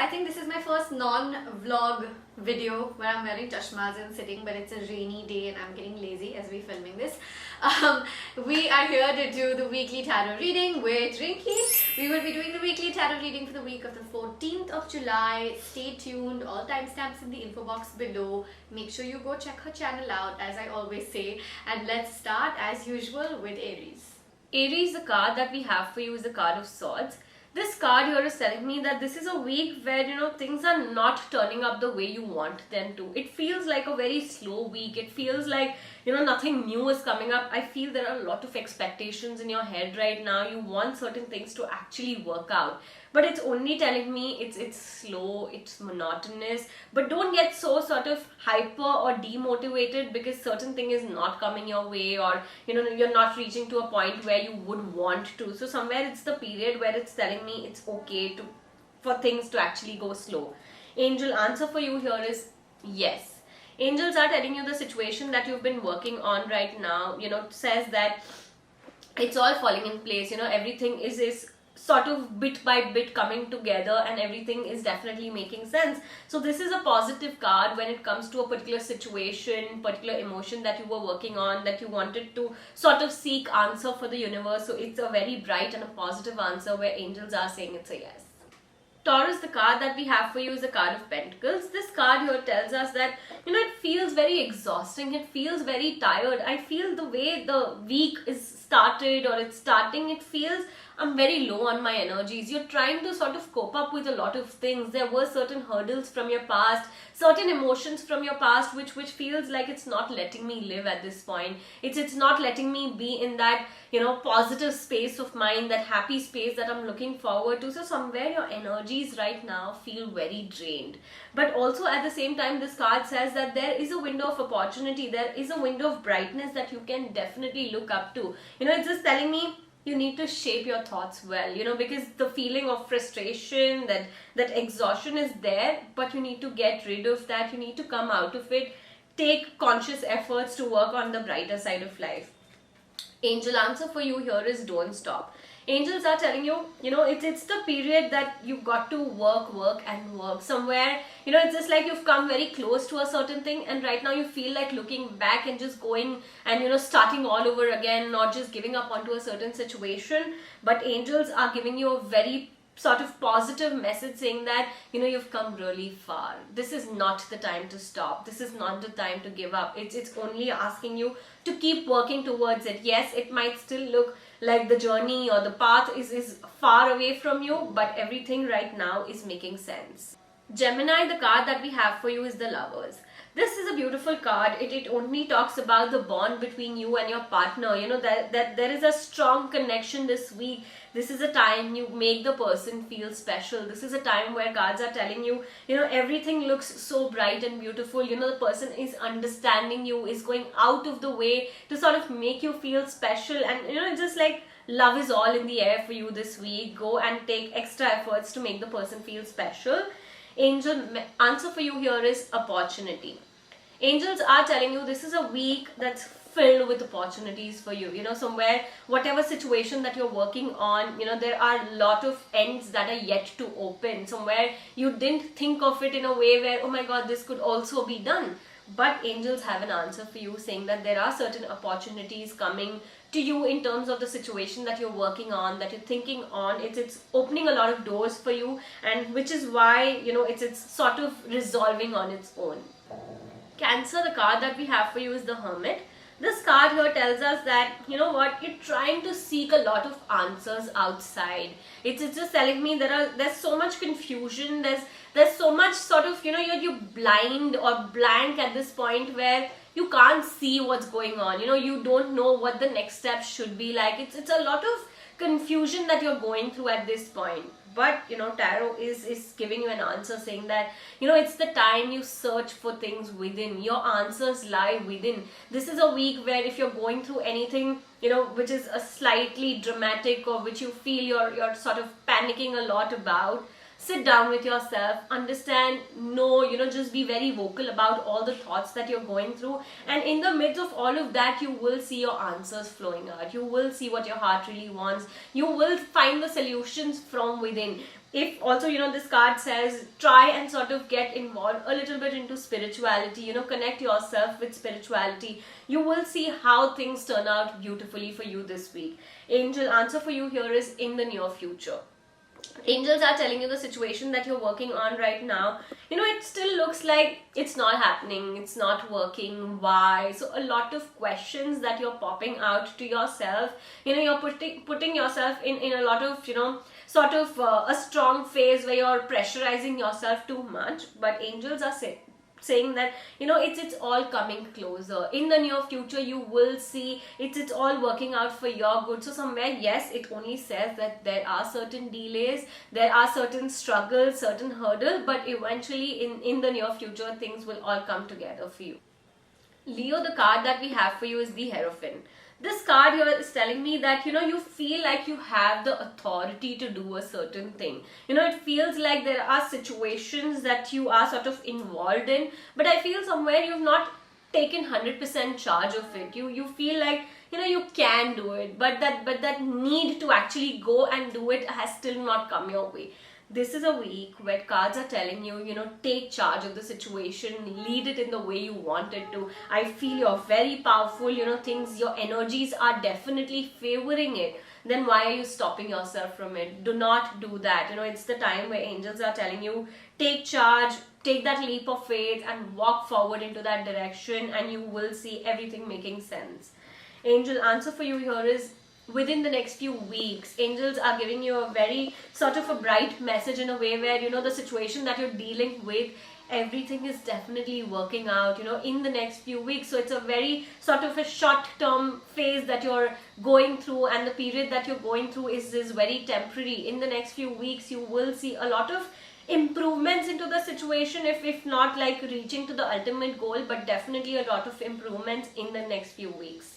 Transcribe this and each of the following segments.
I think this is my first non-vlog video where I'm wearing chashmas and sitting, but it's a rainy day and I'm getting lazy as we're filming this. We are here to do the weekly tarot reading with Rinky. We will be doing the weekly tarot reading for the week of the 14th of July. Stay tuned, all timestamps in the info box below. Make sure you go check her channel out, as I always say. And let's start as usual with Aries. Aries, the card that we have for you is the card of Swords. This card here is telling me that this is a week where, things are not turning up the way you want them to. It feels like a very slow week. It feels like, nothing new is coming up. I feel there are a lot of expectations in your head right now. You want certain things to actually work out. But it's only telling me it's slow, it's monotonous. But don't get so sort of hyper or demotivated because certain thing is not coming your way, or you're not reaching to a point where you would want to. So somewhere it's the period where it's telling me it's okay for things to actually go slow. Angel answer for you here is yes. Angels are telling you the situation that you've been working on right now, says that it's all falling in place. Everything is sort of bit by bit coming together and everything is definitely making sense. So this is a positive card when it comes to a particular situation, particular emotion that you were working on, that you wanted to sort of seek answer for the universe. So it's a very bright and a positive answer where angels are saying it's a yes. Taurus, the card that we have for you is the card of Pentacles. This card here tells us that, it feels very exhausting. It feels very tired. I feel the way the week is started or it's starting, it feels I'm very low on my energies. You're trying to sort of cope up with a lot of things. There were certain hurdles from your past, certain emotions from your past, which feels like it's not letting me live at this point. It's not letting me be in that, positive space of mind, that happy space that I'm looking forward to. So somewhere your energies right now feel very drained. But also at the same time, this card says that there is a window of opportunity. There is a window of brightness that you can definitely look up to. It's just telling me you need to shape your thoughts well, because the feeling of frustration, that exhaustion is there, but you need to get rid of that. You need to come out of it. Take conscious efforts to work on the brighter side of life. Angel answer for you here is don't stop. Angels are telling you, it's the period that you've got to work and work. Somewhere, it's just like you've come very close to a certain thing and right now you feel like looking back and just going and, starting all over again, not just giving up onto a certain situation. But angels are giving you a very sort of positive message saying that, you've come really far. This is not the time to stop. This is not the time to give up. It's only asking you to keep working towards it. Yes, it might still look like the journey or the path is far away from you, but everything right now is making sense. Gemini, the card that we have for you is the Lovers. This is a beautiful card. It only talks about the bond between you and your partner. That there is a strong connection this week. This is a time you make the person feel special. This is a time where cards are telling you, everything looks so bright and beautiful. The person is understanding you, is going out of the way to sort of make you feel special. And, it's just like love is all in the air for you this week. Go and take extra efforts to make the person feel special. Angel answer for you here is opportunity. Angels are telling you this is a week that's filled with opportunities for you. Somewhere, whatever situation that you're working on, there are a lot of ends that are yet to open. Somewhere you didn't think of it in a way where, oh my God, this could also be done. But angels have an answer for you saying that there are certain opportunities coming to you in terms of the situation that you're working on, that you're thinking on. It's opening a lot of doors for you, and which is why, it's sort of resolving on its own. Cancer, the card that we have for you is the Hermit. This card here tells us that, you're trying to seek a lot of answers outside. It's just telling me there's so much confusion, there's so much sort of, you're blind or blank at this point where you can't see what's going on. You don't know what the next step should be like. It's a lot of confusion that you're going through at this point. But, tarot is giving you an answer saying that, it's the time you search for things within. Your answers lie within. This is a week where if you're going through anything, which is a slightly dramatic or which you feel you're sort of panicking a lot about, sit down with yourself, understand, just be very vocal about all the thoughts that you're going through. And in the midst of all of that, you will see your answers flowing out. You will see what your heart really wants. You will find the solutions from within. if also, this card says try and sort of get involved a little bit into spirituality, connect yourself with spirituality. You will see how things turn out beautifully for you this week. Angel answer for you here is in the near future. Angels are telling you the situation that you're working on right now, it still looks like it's not happening, it's not working. Why? So a lot of questions that you're popping out to yourself. You're putting yourself in a lot of, sort of a strong phase where you're pressurizing yourself too much. But angels are saying that it's all coming closer. In the near future you will see it's all working out for your good. So somewhere, yes, it only says that there are certain delays, there are certain struggles, certain hurdles, but eventually in the near future things will all come together for you. Leo, the card that we have for you is the Hierophant. This card here is telling me that you feel like you have the authority to do a certain thing. It feels like there are situations that you are sort of involved in, but I feel somewhere you've not taken 100% charge of it. You feel like you can do it, but that need to actually go and do it has still not come your way. This is a week where cards are telling you, take charge of the situation, lead it in the way you want it to. I feel you're very powerful, your energies are definitely favoring it. Then why are you stopping yourself from it? Do not do that. It's the time where angels are telling you, take charge, take that leap of faith and walk forward into that direction, and you will see everything making sense. Angel answer for you here is within the next few weeks. Angels are giving you a very sort of a bright message in a way where the situation that you're dealing with, everything is definitely working out in the next few weeks. So it's a very sort of a short term phase that you're going through, and the period that you're going through is very temporary. In the next few weeks you will see a lot of improvements into the situation, if not like reaching to the ultimate goal, but definitely a lot of improvements in the next few weeks.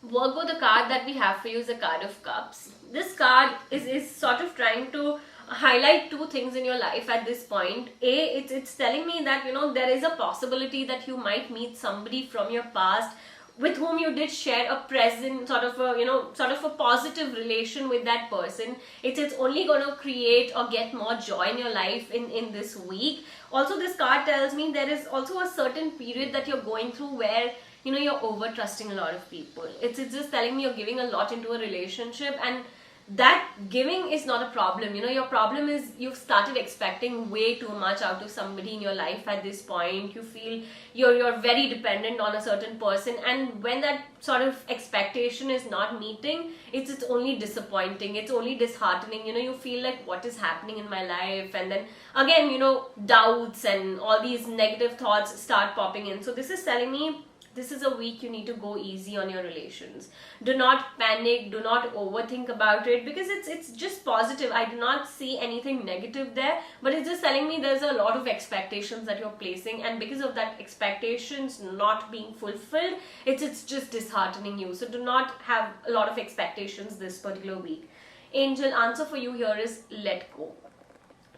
Virgo, the card that we have for you is a card of cups. This card is sort of trying to highlight two things in your life at this point. It's telling me that there is a possibility that you might meet somebody from your past with whom you did share a present sort of a positive relation with that person. It's only going to create or get more joy in your life in this week. Also, this card tells me there is also a certain period that you're going through where you're over trusting a lot of people. It's just telling me you're giving a lot into a relationship, and that giving is not a problem. Your problem is you've started expecting way too much out of somebody in your life at this point. You feel you're very dependent on a certain person, and when that sort of expectation is not meeting, it's only disappointing, it's only disheartening. You feel like, what is happening in my life? And then again, doubts and all these negative thoughts start popping in. So this is telling me this is a week you need to go easy on your relations. Do not panic, do not overthink about it, because it's just positive. I do not see anything negative there, but it's just telling me there's a lot of expectations that you're placing, and because of that expectations not being fulfilled, it's just disheartening you. So do not have a lot of expectations this particular week. Angel answer for you here is let go.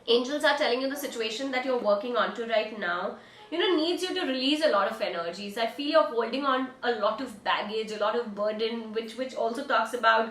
Angels are telling you the situation that you're working on to right now needs you to release a lot of energies. I feel you're holding on a lot of baggage, a lot of burden, which also talks about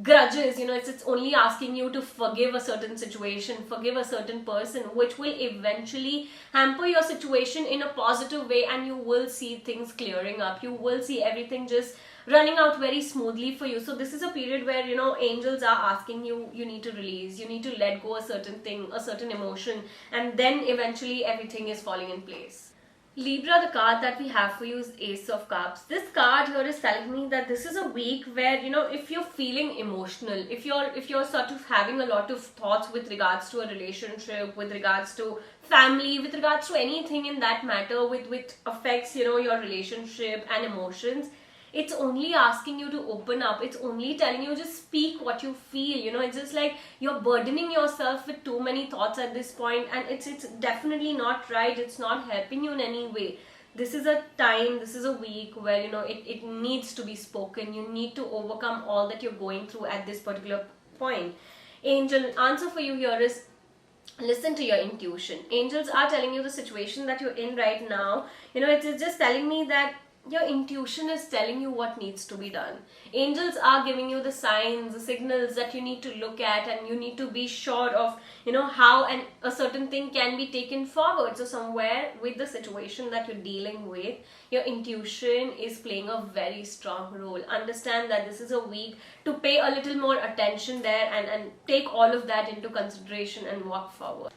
grudges. It's only asking you to forgive a certain situation, forgive a certain person, which will eventually hamper your situation in a positive way, and you will see things clearing up. You will see everything just running out very smoothly for you. So this is a period where angels are asking you need to release, you need to let go a certain thing, a certain emotion, and then eventually everything is falling in place. Libra, the card that we have for you is Ace of Cups. This card here is telling me that this is a week where if you're feeling emotional, if you're sort of having a lot of thoughts with regards to a relationship, with regards to family, with regards to anything in that matter which affects your relationship and emotions, it's only asking you to open up. It's only telling you just speak what you feel. It's just like you're burdening yourself with too many thoughts at this point, and it's definitely not right. It's not helping you in any way. This is a time, this is a week where it needs to be spoken. You need to overcome all that you're going through at this particular point. Angel answer for you here is listen to your intuition. Angels are telling you the situation that you're in right now. It's just telling me that your intuition is telling you what needs to be done. Angels are giving you the signs, the signals that you need to look at, and you need to be sure of, how a certain thing can be taken forward. So somewhere with the situation that you're dealing with, your intuition is playing a very strong role. Understand that this is a week to pay a little more attention there, and take all of that into consideration and walk forward.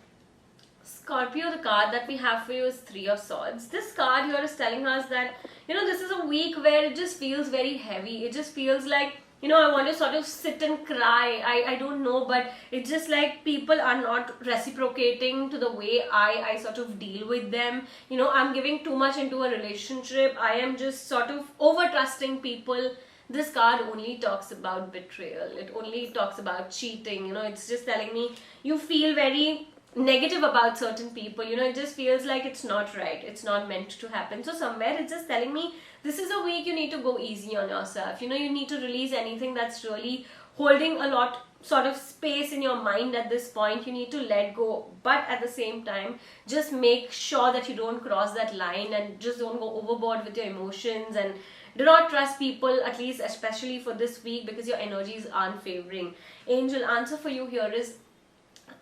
Scorpio, the card that we have for you is Three of Swords. This card here is telling us that, this is a week where it just feels very heavy. It just feels like, I want to sort of sit and cry. I don't know, but it's just like people are not reciprocating to the way I sort of deal with them. I'm giving too much into a relationship. I am just sort of over trusting people. This card only talks about betrayal. It only talks about cheating. It's just telling me you feel very negative about certain people. It just feels like it's not right, it's not meant to happen. So somewhere it's just telling me this is a week you need to go easy on yourself. You need to release anything that's really holding a lot sort of space in your mind at this point. You need to let go, but at the same time just make sure that you don't cross that line, and just don't go overboard with your emotions, and do not trust people, at least especially for this week, because your energies aren't favoring. Angel answer for you here is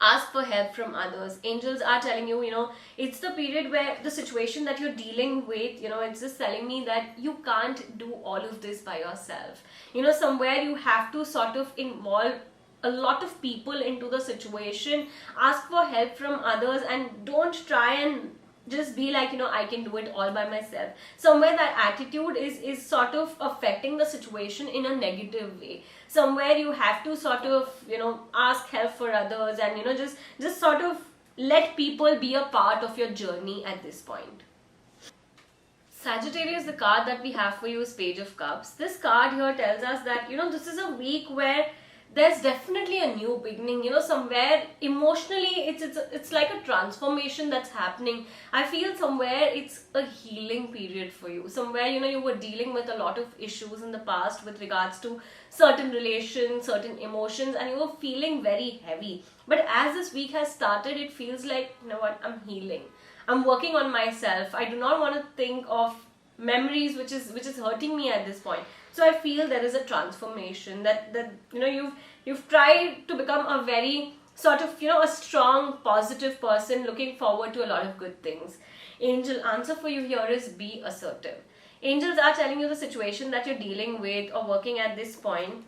ask for help from others. Angels are telling you, it's the period where the situation that you're dealing with, it's just telling me that you can't do all of this by yourself. Somewhere you have to sort of involve a lot of people into the situation. Ask for help from others, and don't try and just be like, I can do it all by myself. Somewhere that attitude is sort of affecting the situation in a negative way. Somewhere you have to sort of, ask help for others, and, just sort of let people be a part of your journey at this point. Sagittarius, the card that we have for you is Page of Cups. This card here tells us that, this is a week where there's definitely a new beginning. Somewhere emotionally it's like a transformation that's happening. I feel somewhere it's a healing period for you. Somewhere, you were dealing with a lot of issues in the past with regards to certain relations, certain emotions, and you were feeling very heavy. But as this week has started, it feels like, I'm healing. I'm working on myself. I do not want to think of memories which is hurting me at this point. So I feel there is a transformation that you've tried to become a very sort of a strong, positive person, looking forward to a lot of good things. Angel answer for you here is be assertive. Angels are telling you the situation that you're dealing with or working at this point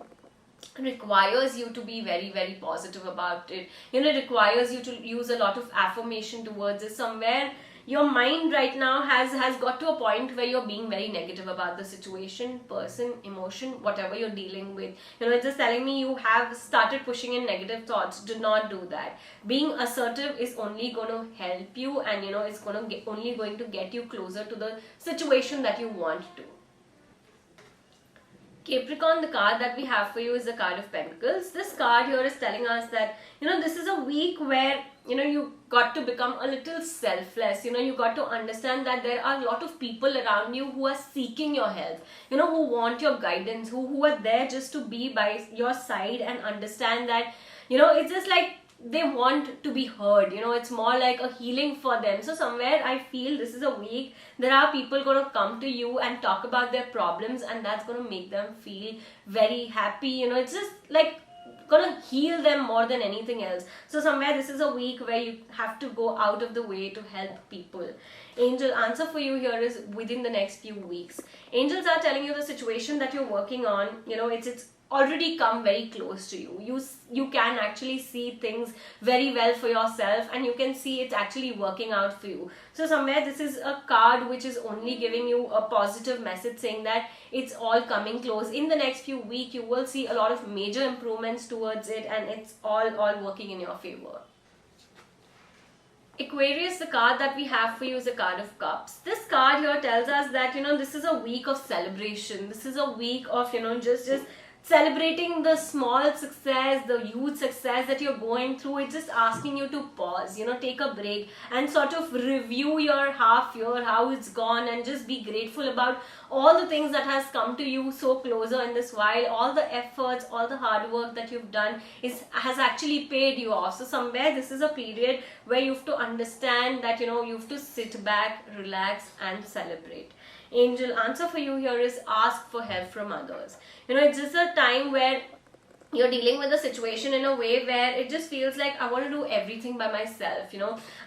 requires you to be very, very positive about it. It requires you to use a lot of affirmation towards it. Somewhere your mind right now has got to a point where you're being very negative about the situation, person, emotion, whatever you're dealing with. It's just telling me you have started pushing in negative thoughts. Do not do that. Being assertive is only going to help you, and it's only going to get you closer to the situation that you want to. Capricorn, the card that we have for you is the card of Pentacles. This card here is telling us that, this is a week where, you got to become a little selfless. You got to understand that there are a lot of people around you who are seeking your help, who want your guidance, who are there just to be by your side, and understand that, it's just like they want to be heard. It's more like a healing for them. So somewhere I feel this is a week there are people going to come to you and talk about their problems, and that's going to make them feel very happy. It's just like gonna heal them more than anything else. So somewhere this is a week where you have to go out of the way to help people. Angel answer for you here is within the next few weeks. Angels are telling you the situation that you're working on, it's already come very close to you. You can actually see things very well for yourself, and you can see it's actually working out for you. So somewhere this is a card which is only giving you a positive message, saying that it's all coming close. In the next few weeks you will see a lot of major improvements towards it, and it's all working in your favor. Aquarius, the card that we have for you is a card of cups. This card here tells us that this is a week of celebration. This is a week of just celebrating the small success, the huge success that you're going through. It's just asking you to pause, take a break and sort of review your half year, how it's gone, and just be grateful about all the things that has come to you so closer in this while. All the efforts, all the hard work that you've done has actually paid you off. So somewhere this is a period where you have to understand that you have to sit back, relax and celebrate. Angel answer for you here is ask for help from others. It's just a time where you're dealing with a situation in a way where it just feels like I want to do everything by myself.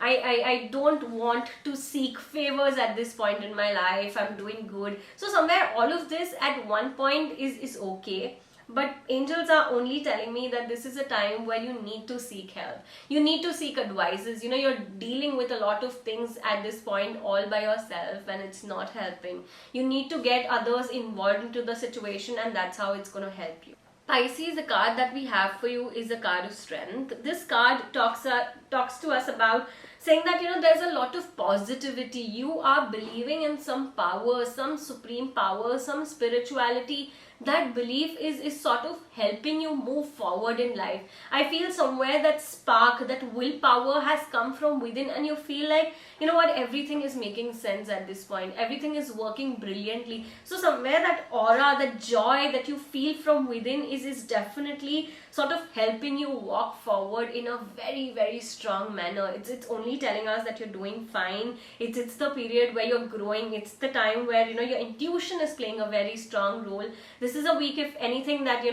I don't want to seek favors at this point in my life. I'm doing good. So somewhere all of this at one point is okay. But angels are only telling me that this is a time where you need to seek help. You need to seek advices. You're dealing with a lot of things at this point all by yourself and it's not helping. You need to get others involved into the situation, and that's how it's going to help you. Pisces, the card that we have for you is a card of strength. This card talks to us about saying that there's a lot of positivity. You are believing in some power, some supreme power, some spirituality. That belief is sort of helping you move forward in life. I feel somewhere that spark, that willpower has come from within, and you feel like, everything is making sense at this point. Everything is working brilliantly. So somewhere that aura, that joy that you feel from within is definitely sort of helping you walk forward in a very, very strong manner. It's only telling us that you're doing fine. It's the period where you're growing. It's the time where, your intuition is playing a very strong role. This is a week, if anything that,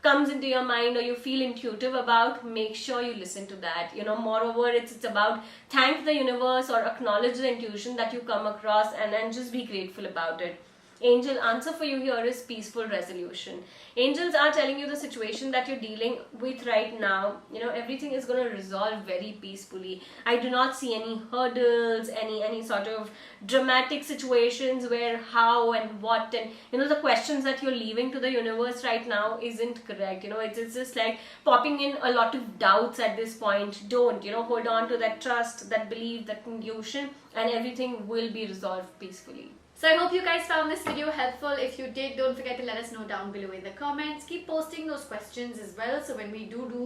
comes into your mind or you feel intuitive about, make sure you listen to that. Moreover, it's about thank the universe or acknowledge the intuition that you come across and just be grateful about it. Angel answer for you here is peaceful resolution. Angels are telling you the situation that you're dealing with right now, everything is going to resolve very peacefully. I do not see any hurdles, any sort of dramatic situations where how and what and the questions that you're leaving to the universe right now isn't correct. It's just like popping in a lot of doubts at this point. Don't hold on to that trust, that belief, that intuition, and everything will be resolved peacefully. So I hope you guys found this video helpful. If you did, don't forget to let us know down below in the comments. Keep posting those questions as well, so when we do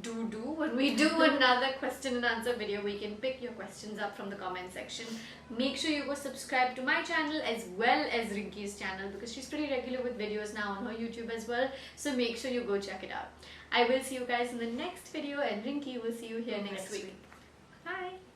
another question and answer video, we can pick your questions up from the comment section. Make sure you go subscribe to my channel as well as Rinky's channel, because she's pretty regular with videos now on her YouTube as well. So make sure you go check it out. I will see you guys in the next video, and Rinky will see you here next week. Bye.